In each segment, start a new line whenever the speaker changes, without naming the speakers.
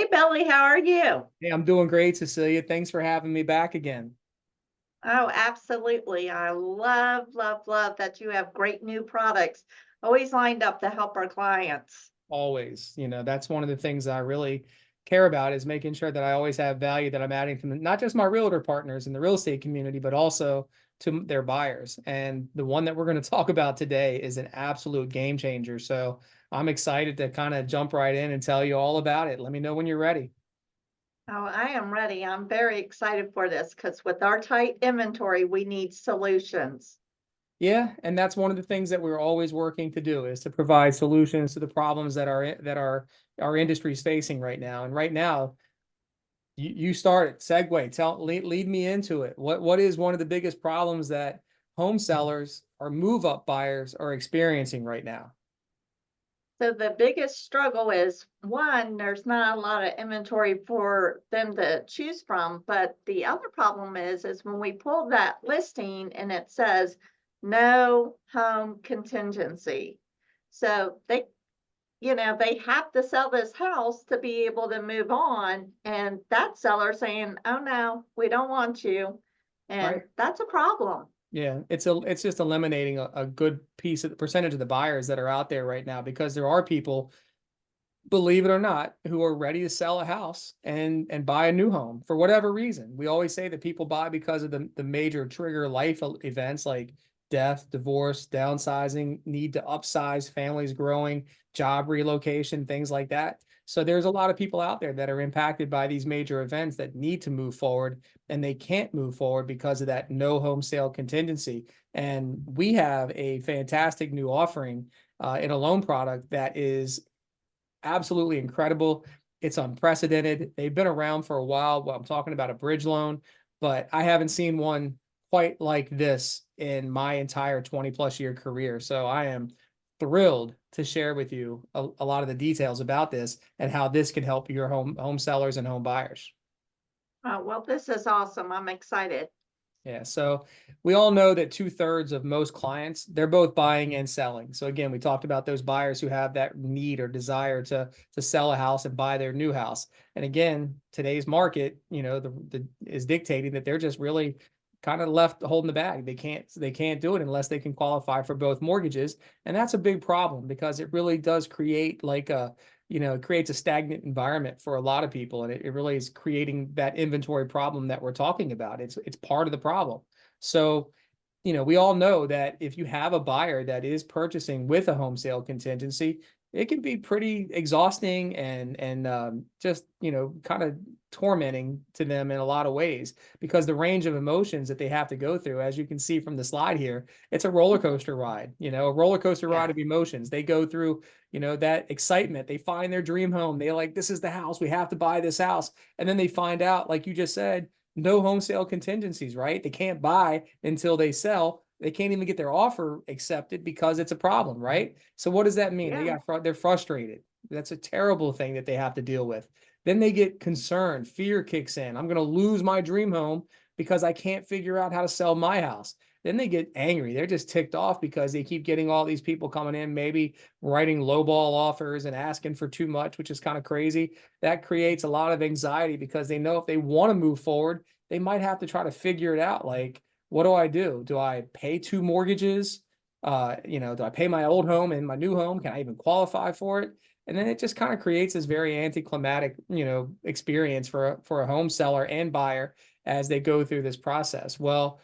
Hey, Billy, how are you?
Hey, I'm doing great, Cecilia. Thanks for having me back again.
Oh, absolutely. I love, love, love that you have great new products always lined up to help our clients.
Always, that's one of the things I really care about is making sure that I always have value that I'm adding to not just my realtor partners in the real estate community, but also to their buyers. And the one that we're going to talk about today is an absolute game changer. So I'm excited to kind of jump right in and tell you all about it. Let me know when you're ready.
Oh, I am ready. I'm very excited for this because with our tight inventory, we need solutions.
Yeah, and that's one of the things that we're always working to do is to provide solutions to the problems that our industry is facing right now. And right now, you start it, segue, lead me into it. What is one of the biggest problems that home sellers or move up buyers are experiencing right now?
So the biggest struggle is one, there's not a lot of inventory for them to choose from. But the other problem is when we pull that listing and it says no home contingency. So they have to sell this house to be able to move on. And that seller saying, oh no, we don't want you. And
Right.
that's a problem.
Yeah, it's just eliminating a good piece of the percentage of the buyers that are out there right now because there are people, believe it or not, who are ready to sell a house and buy a new home for whatever reason. We always say that people buy because of the major trigger life events like death, divorce, downsizing, need to upsize, families growing, job relocation, things like that. So there's a lot of people out there that are impacted by these major events that need to move forward and they can't move forward because of that no home sale contingency. And we have a fantastic new offering in a loan product that is absolutely incredible. It's unprecedented. They've been around for a while. Well, I'm talking about a bridge loan, but I haven't seen one quite like this in my entire 20 plus year career. So I am thrilled to share with you a lot of the details about this and how this can help your home sellers and home buyers.
Well, this is awesome. I'm excited.
Yeah, so we all know that 2/3 of most clients, they're both buying and selling. So again, we talked about those buyers who have that need or desire to sell a house and buy their new house. And again, today's market, the is dictating that they're just really kind of left holding the bag. They can't do it unless they can qualify for both mortgages. And that's a big problem because it really does create like it creates a stagnant environment for a lot of people. And it really is creating that inventory problem that we're talking about. It's part of the problem. So, we all know that if you have a buyer that is purchasing with a home sale contingency, it can be pretty exhausting and just kind of tormenting to them in a lot of ways because the range of emotions that they have to go through, as you can see from the slide here, it's a roller coaster ride. A roller coaster ride
Yes.
of emotions. They go through that excitement. They find their dream home. They like, this is the house. We have to buy this house. And then they find out, like you just said, no home sale contingencies, right? They can't buy until they sell. They can't even get their offer accepted because it's a problem, right? So what does that mean?
Yeah.
They're frustrated. That's a terrible thing that they have to deal with. Then they get concerned. Fear kicks in. I'm going to lose my dream home because I can't figure out how to sell my house. Then they get angry. They're just ticked off because they keep getting all these people coming in, maybe writing lowball offers and asking for too much, which is kind of crazy. That creates a lot of anxiety because they know if they want to move forward, they might have to try to figure it out. Like, what do I do? Do I pay two mortgages? Do I pay my old home and my new home? Can I even qualify for it? And then it just kind of creates this very anticlimactic, experience for a home seller and buyer as they go through this process. Well,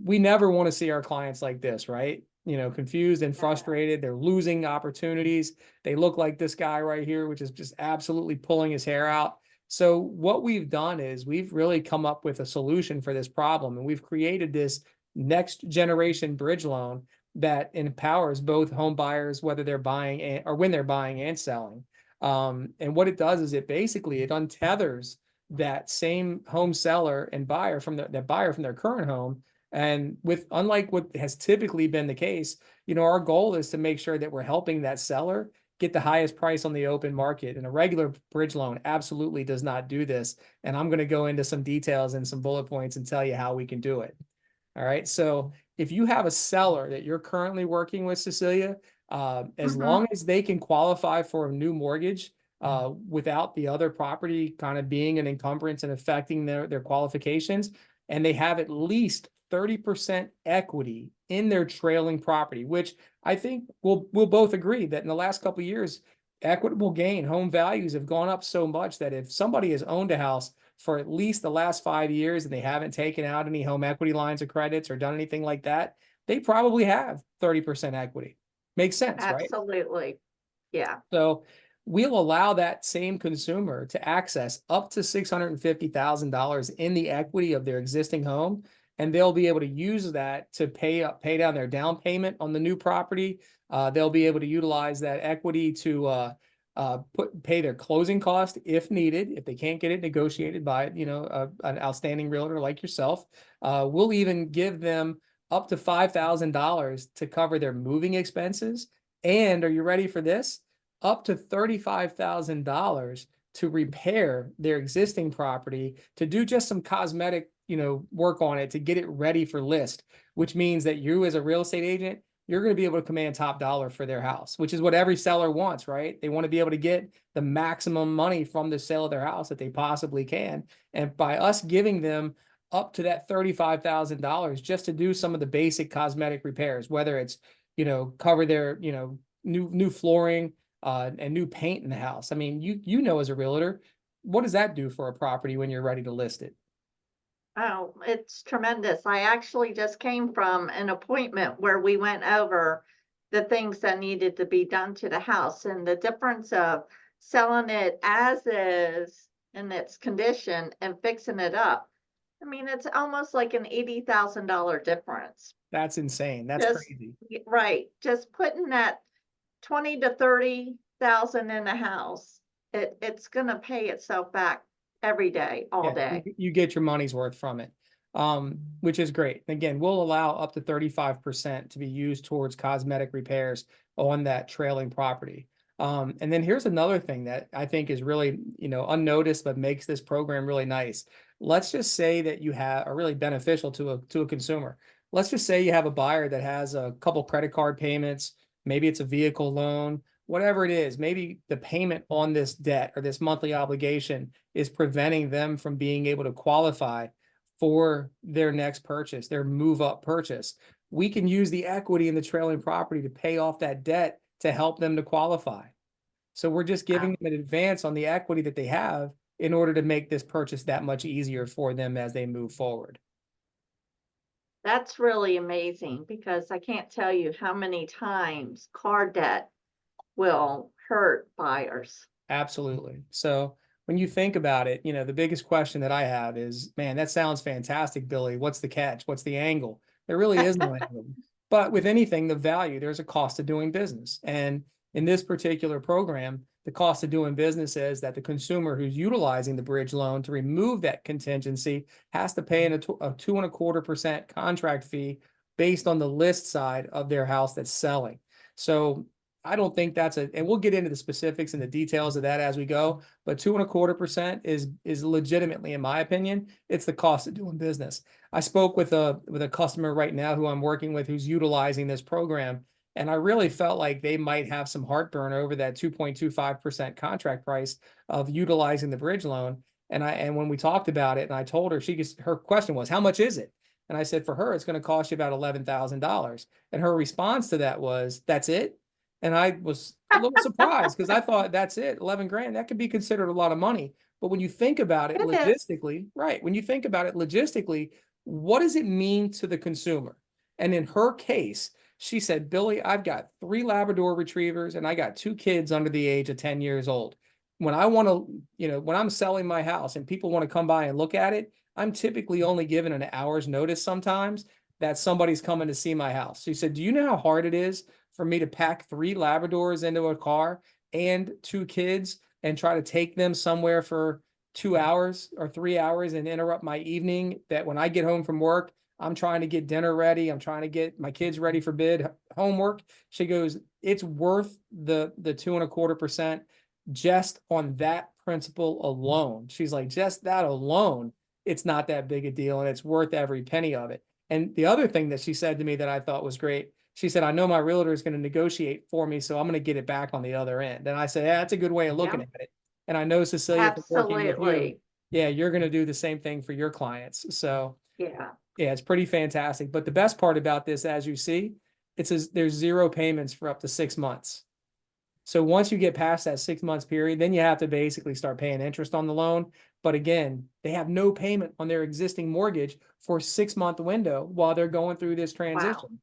we never want to see our clients like this, right? Confused and frustrated. They're losing opportunities. They look like this guy right here, which is just absolutely pulling his hair out. So what we've done is we've really come up with a solution for this problem, and we've created this next generation bridge loan that empowers both home buyers, whether they're buying or when they're buying and selling. And what it does is it untethers that same home seller and buyer from that buyer from their current home, and with unlike what has typically been the case, our goal is to make sure that we're helping that seller get the highest price on the open market. And a regular bridge loan absolutely does not do this. And I'm going to go into some details and some bullet points and tell you how we can do it. All right. So if you have a seller that you're currently working with, Cecilia, as
Hmm.
long as they can qualify for a new mortgage, without the other property kind of being an encumbrance and affecting their qualifications. And they have at least 30% equity in their trailing property, which I think we'll both agree that in the last couple of years, equitable gain, home values have gone up so much that if somebody has owned a house for at least the last 5 years and they haven't taken out any home equity lines of credits or done anything like that, they probably have 30% equity. Makes sense, right?
Absolutely. Yeah.
So we'll allow that same consumer to access up to $650,000 in the equity of their existing home, and they'll be able to use that to pay down their down payment on the new property. They'll be able to utilize that equity to pay their closing cost if needed, if they can't get it negotiated by an outstanding realtor like yourself. We'll even give them up to $5,000 to cover their moving expenses. And are you ready for this? Up to $35,000 to repair their existing property, to do just some cosmetic, work on it to get it ready for list, which means that you as a real estate agent, you're going to be able to command top dollar for their house, which is what every seller wants, right? They want to be able to get the maximum money from the sale of their house that they possibly can. And by us giving them up to that $35,000 just to do some of the basic cosmetic repairs, whether it's, cover their, new flooring, and new paint in the house. I mean, as a realtor, what does that do for a property when you're ready to list it?
Oh, it's tremendous. I actually just came from an appointment where we went over the things that needed to be done to the house and the difference of selling it as is in its condition and fixing it up. I mean, it's almost like an $80,000 difference.
That's insane. That's
Just
crazy.
right, just putting that 20 to 30,000 in a house, it's gonna pay itself back every day, all
Yeah,
day.
you get your money's worth from it, which is great. Again, we'll allow up to 35% to be used towards cosmetic repairs on that trailing property. And then here's another thing that I think is really, unnoticed, but makes this program really nice. Let's just say that you are really beneficial to a consumer. Let's just say you have a buyer that has a couple credit card payments, maybe it's a vehicle loan, whatever it is, maybe the payment on this debt or this monthly obligation is preventing them from being able to qualify for their next purchase, their move up purchase. We can use the equity in the trailing property to pay off that debt to help them to qualify. So we're just
Wow,
giving them an advance on the equity that they have in order to make this purchase that much easier for them as they move forward.
that's really amazing because I can't tell you how many times car debt will hurt buyers.
Absolutely. So when you think about it, the biggest question that I have is, man, that sounds fantastic, Billy. What's the catch? What's the angle? There really is no angle. But with anything, the value, there's a cost of doing business. And in this particular program, the cost of doing business is that the consumer who's utilizing the bridge loan to remove that contingency has to pay a 2.25% contract fee based on the list side of their house that's selling. So I don't think and we'll get into the specifics and the details of that as we go, but 2.25% is legitimately, in my opinion, it's the cost of doing business. I spoke with a customer right now who I'm working with who's utilizing this program, and I really felt like they might have some heartburn over that 2.25% contract price of utilizing the bridge loan. And when we talked about it, and I told her, her question was, how much is it? And I said, for her, it's going to cost you about $11,000. And her response to that was, that's it? And I was a little surprised because I thought that's it, 11 grand, that could be considered a lot of money. But when you think about it
It is.
logistically, right? When you think about it logistically, what does it mean to the consumer? And in her case, she said, Billy, I've got 3 Labrador retrievers and I got 2 kids under the age of 10 years old. When I want to, when I'm selling my house and people want to come by and look at it, I'm typically only given an hour's notice sometimes that somebody's coming to see my house. She said, do you know how hard it is for me to pack 3 Labradors into a car and 2 kids and try to take them somewhere for 2 hours or 3 hours and interrupt my evening, that when I get home from work, I'm trying to get dinner ready. I'm trying to get my kids ready for bed homework. She goes, it's worth the 2.25% just on that principle alone. She's like, just that alone, it's not that big a deal and it's worth every penny of it. And the other thing that she said to me that I thought was great, She said, I know my realtor is going to negotiate for me, so I'm going to get it back on the other end. And I said, yeah, that's a good way of looking
Yeah,
at it. And I know, Cecilia, from working with you,
absolutely.
yeah, you're going to do the same thing for your clients. So
Yeah.
yeah, it's pretty fantastic. But the best part about this, as you see, it says there's 0 payments for up to 6 months. So once you get past that 6 months period, then you have to basically start paying interest on the loan. But again, they have no payment on their existing mortgage for a 6-month window while they're going through this
Wow.
transition.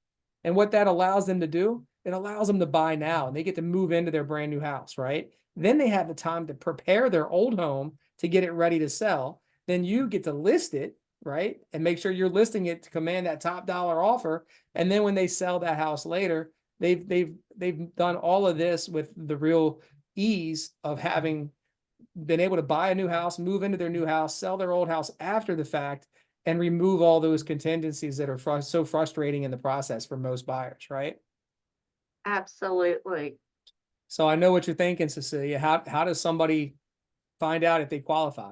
And what that allows them to do, it allows them to buy now and they get to move into their brand new house, right? Then they have the time to prepare their old home to get it ready to sell. Then you get to list it, right? And make sure you're listing it to command that top dollar offer. And then when they sell that house later, they've done all of this with the real ease of having been able to buy a new house, move into their new house, sell their old house after the fact, and remove all those contingencies that are so frustrating in the process for most buyers, right?
Absolutely.
So I know what you're thinking, Cecilia. How does somebody find out if they qualify?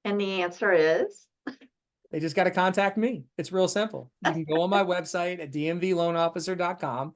And the answer is
They just got to contact me. It's real simple. You can go on my website at dmvloanofficer.com,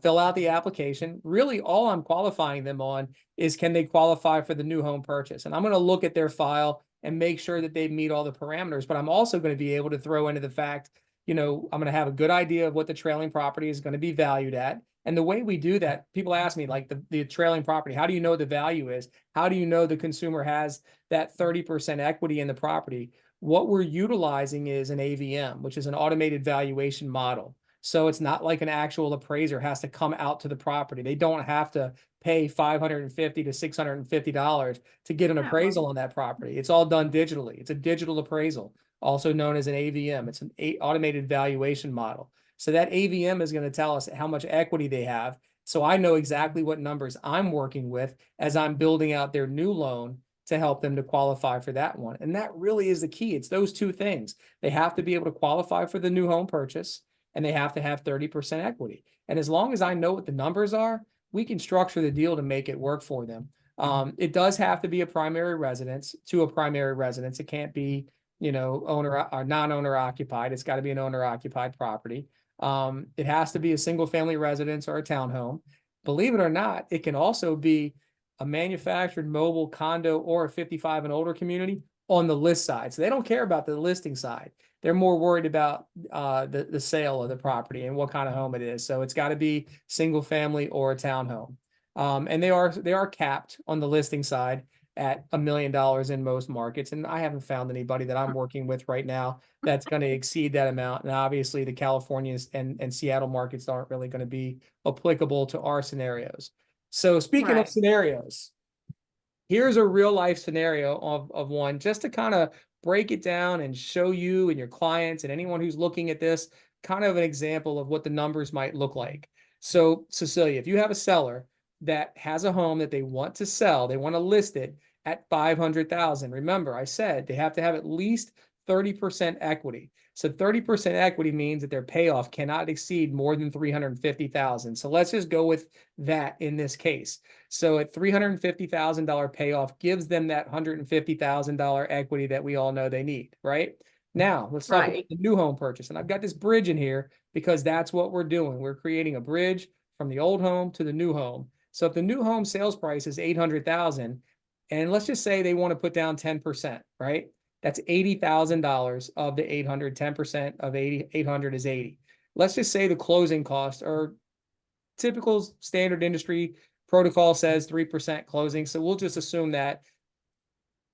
fill out the application. Really, all I'm qualifying them on is can they qualify for the new home purchase? And I'm going to look at their file and make sure that they meet all the parameters. But I'm also going to be able to throw into the fact, I'm going to have a good idea of what the trailing property is going to be valued at. And the way we do that, people ask me, like the trailing property, how do you know the value is? How do you know the consumer has that 30% equity in the property? What we're utilizing is an AVM, which is an automated valuation model. So it's not like an actual appraiser has to come out to the property. They don't have to pay $550 to $650 to get an
no.
appraisal on that property. It's all done digitally. It's a digital appraisal, also known as an AVM. It's an automated valuation model. So that AVM is going to tell us how much equity they have. So I know exactly what numbers I'm working with as I'm building out their new loan to help them to qualify for that one. And that really is the key. It's those two things. They have to be able to qualify for the new home purchase and they have to have 30% equity. And as long as I know what the numbers are, we can structure the deal to make it work for them. It does have to be a primary residence to a primary residence. It can't be, owner or non-owner occupied. It's got to be an owner occupied property. It has to be a single family residence or a townhome. Believe it or not, it can also be a manufactured mobile condo or a 55 and older community on the list side. So they don't care about the listing side. They're more worried about the sale of the property and what kind of home it is. So it's got to be single family or a townhome. And they are capped on the listing side at $1 million in most markets. And I haven't found anybody that I'm working with right now that's going to exceed that amount. And obviously the California and Seattle markets aren't really going to be applicable to our scenarios. So speaking of
Right.
scenarios, here's a real life scenario of one just to kind of break it down and show you and your clients and anyone who's looking at this kind of an example of what the numbers might look like. So Cecilia, if you have a seller that has a home that they want to sell, they want to list it at 500,000. Remember, I said they have to have at least 30% equity. So 30% equity means that their payoff cannot exceed more than 350,000. So let's just go with that in this case. So at $350,000 payoff gives them that $150,000 equity that we all know they need, right? Now, let's talk about
Right.
the new home purchase. And I've got this bridge in here because that's what we're doing. We're creating a bridge from the old home to the new home. So if the new home sales price is 800,000, and let's just say they want to put down 10%, right? That's $80,000 of the 800, 10% of 800 is 80. Let's just say the closing costs are typical standard industry protocol says 3% closing. So we'll just assume that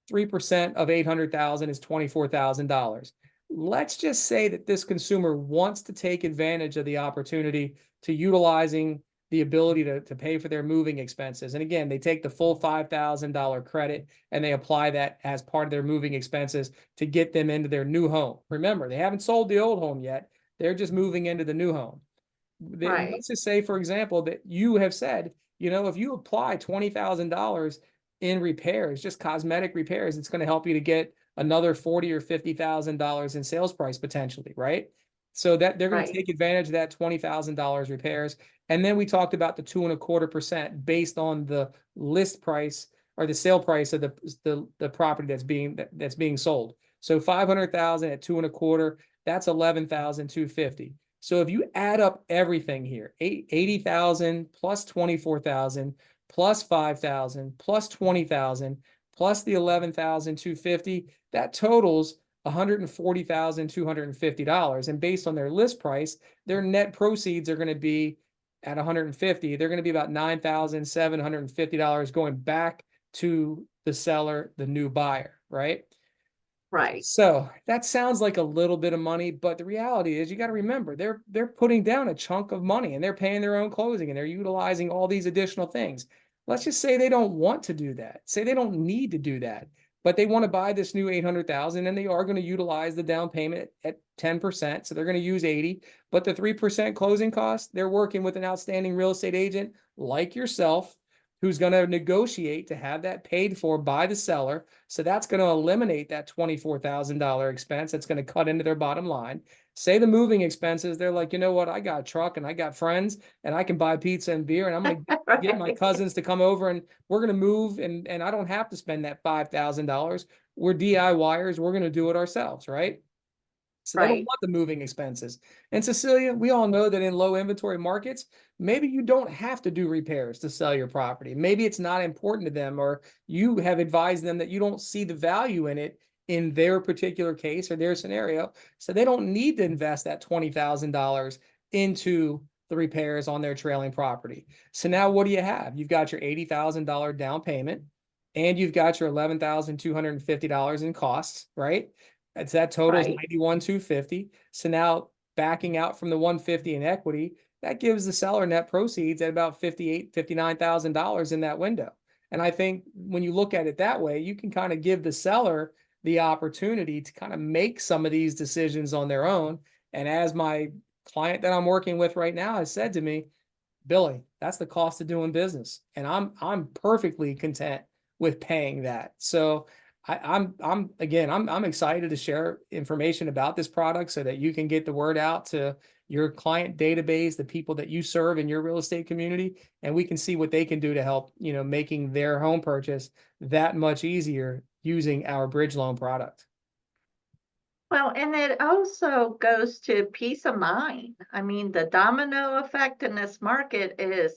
3% of 800,000 is $24,000. Let's just say that this consumer wants to take advantage of the opportunity to utilizing the ability to pay for their moving expenses. And again, they take the full $5,000 credit and they apply that as part of their moving expenses to get them into their new home. Remember, they haven't sold the old home yet. They're just moving into the new home.
Right.
Let's just say, for example, that you have said, if you apply $20,000 in repairs, just cosmetic repairs, it's going to help you to get another $40,000 or $50,000 in sales price potentially, right? So that they're going to
Right.
take advantage of that $20,000 repairs. And then we talked about the 2.25% based on the list price or the sale price of the property that's being sold. So 500,000 at 2.25, that's 11,250. So if you add up everything here, 80,000 plus 24,000 plus 5,000 plus 20,000 plus the 11,250, that totals $140,250. And based on their list price, their net proceeds are going to be at 150. They're going to be about $9,750 going back to the seller, the new buyer, right?
Right.
So that sounds like a little bit of money, but the reality is you got to remember they're putting down a chunk of money and they're paying their own closing and they're utilizing all these additional things. Let's just say they don't want to do that. Say they don't need to do that, but they want to buy this new 800,000 and they are going to utilize the down payment at 10%. So they're going to use 80, but the 3% closing cost, they're working with an outstanding real estate agent like yourself who's going to negotiate to have that paid for by the seller. So that's going to eliminate that $24,000 expense. That's going to cut into their bottom line. Say the moving expenses, they're like, you know what? I got a truck and I got friends and I can buy pizza and beer and I'm going to get my
Right.
cousins to come over and we're going to move and I don't have to spend that $5,000. We're DIYers. We're going to do it ourselves, right? So they don't
Right.
want the moving expenses. And Cecilia, we all know that in low inventory markets, maybe you don't have to do repairs to sell your property. Maybe it's not important to them, or you have advised them that you don't see the value in it in their particular case or their scenario. So they don't need to invest that $20,000 into the repairs on their trailing property. So now what do you have? You've got your $80,000 down payment and you've got your $11,250 in costs, right? That totals
Right.
91,250. So now backing out from the 150 in equity, that gives the seller net proceeds at about $59,000 in that window. And I think when you look at it that way, you can kind of give the seller the opportunity to kind of make some of these decisions on their own. And as my client that I'm working with right now has said to me, Billy, that's the cost of doing business. And I'm perfectly content with paying that. So I'm excited to share information about this product so that you can get the word out to your client database, the people that you serve in your real estate community, and we can see what they can do to help, making their home purchase that much easier using our bridge loan product.
Well, and it also goes to peace of mind. I mean, the domino effect in this market is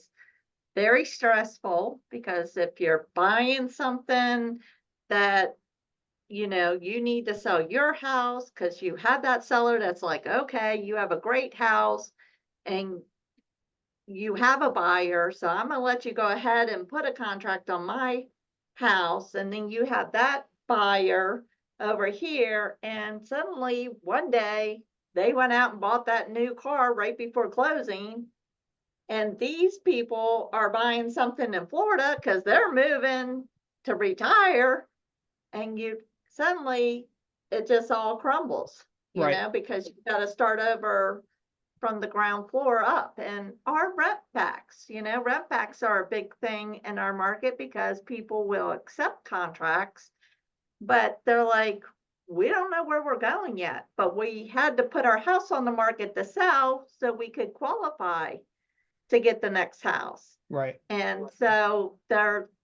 very stressful because if you're buying something that, you need to sell your house because you have that seller that's like, okay, you have a great house and you have a buyer, so I'm gonna let you go ahead and put a contract on my house, and then you have that buyer over here, and suddenly one day they went out and bought that new car right before closing, and these people are buying something in Florida because they're moving to retire, and you suddenly it just all crumbles,
Right.
because you've got to start over from the ground floor up. And our rent backs, rent backs are a big thing in our market because people will accept contracts, but they're like, we don't know where we're going yet, but we had to put our house on the market to sell so we could qualify to get the next house.
Right.
And so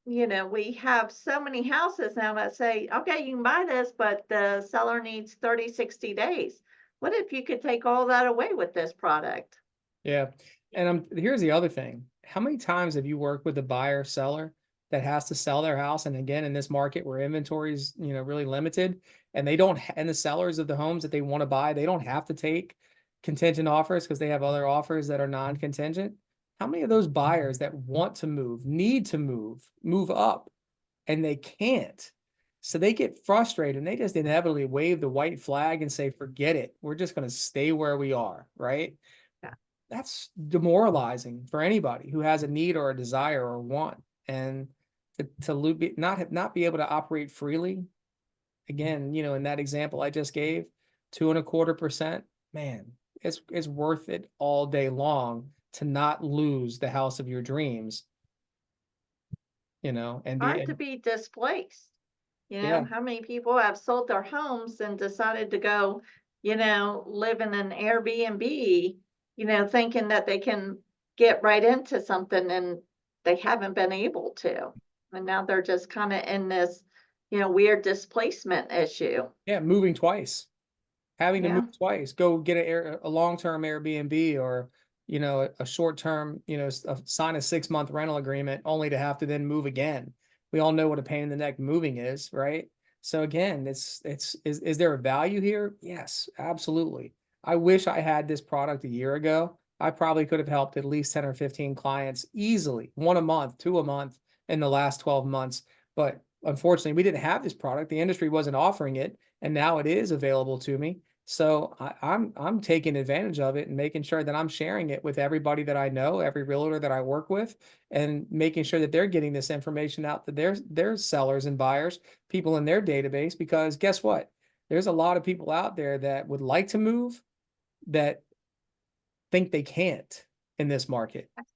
we have so many houses now that say, okay, you can buy this, but the seller needs 30, 60 days. What if you could take all that away with this product?
Yeah. And here's the other thing. How many times have you worked with a buyer seller that has to sell their house? And again, in this market where inventory is, really limited and they don't, and the sellers of the homes that they want to buy, they don't have to take contingent offers because they have other offers that are non-contingent. How many of those buyers that want to move, need to move up and they can't? So they get frustrated and they just inevitably wave the white flag and say, forget it. We're just going to stay where we are. Right.
Yeah.
That's demoralizing for anybody who has a need or a desire or want. And not be able to operate freely. Again, in that example I just gave, 2.25%, man, it's worth it all day long to not lose the house of your dreams, and
Hard to be displaced.
yeah,
How many people have sold their homes and decided to go, live in an Airbnb, thinking that they can get right into something and they haven't been able to. And now they're just kind of in this, weird displacement issue.
yeah, moving twice. having to
Yeah.
move twice, go get a long-term Airbnb or, a short-term, sign a 6-month rental agreement only to have to then move again. We all know what a pain in the neck moving is, right? So again, is there a value here? Yes, absolutely. I wish I had this product a year ago. I probably could have helped at least 10 or 15 clients easily, one a month, two a month in the last 12 months. But unfortunately, we didn't have this product. The industry wasn't offering it, and now it is available to me. So I'm taking advantage of it and making sure that I'm sharing it with everybody that I know, every realtor that I work with, and making sure that they're getting this information out to their sellers and buyers, people in their database. Because guess what? There's a lot of people out there that would like to move that think they can't in this market. And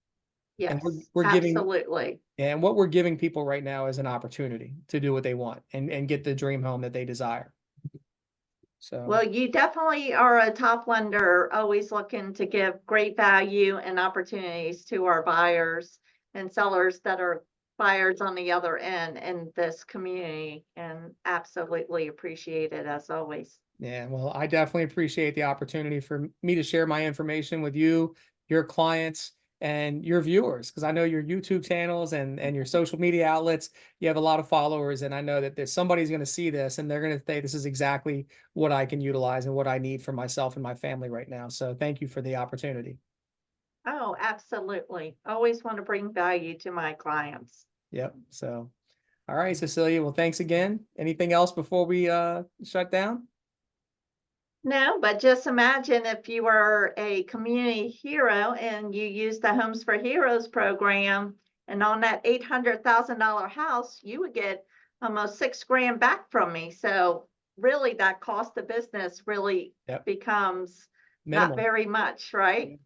Yes,
we're giving
absolutely.
and what we're giving people right now is an opportunity to do what they want and get the dream home that they desire. So,
Well, you definitely are a top lender, always looking to give great value and opportunities to our buyers and sellers that are buyers on the other end in this community, and absolutely appreciate it as always.
yeah, well, I definitely appreciate the opportunity for me to share my information with you, your clients, and your viewers, because I know your YouTube channels and your social media outlets, you have a lot of followers, and I know that there's somebody's going to see this and they're going to say this is exactly what I can utilize and what I need for myself and my family right now. So thank you for the opportunity.
Oh, absolutely. Always want to bring value to my clients.
Yep. So, all right, Cecilia. Well, thanks again. Anything else before we shut down?
No, but just imagine if you were a community hero and you used the Homes for Heroes program, and on that $800,000 house, you would get almost 6 grand back from me. So really, that cost of business really
Yep.
becomes not
Minimal.
very much, right?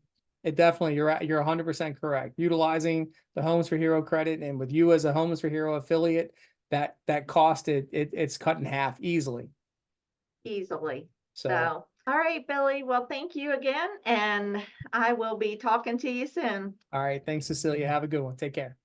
It definitely, you're 100% correct. Utilizing the Homes for Hero credit and with you as a Homes for Hero affiliate, that cost it's cut in half easily.
Easily.
So,
So, all right, Billy. Well, thank you again, and I will be talking to you soon.
all right, thanks, Cecilia. Have a good one. Take care.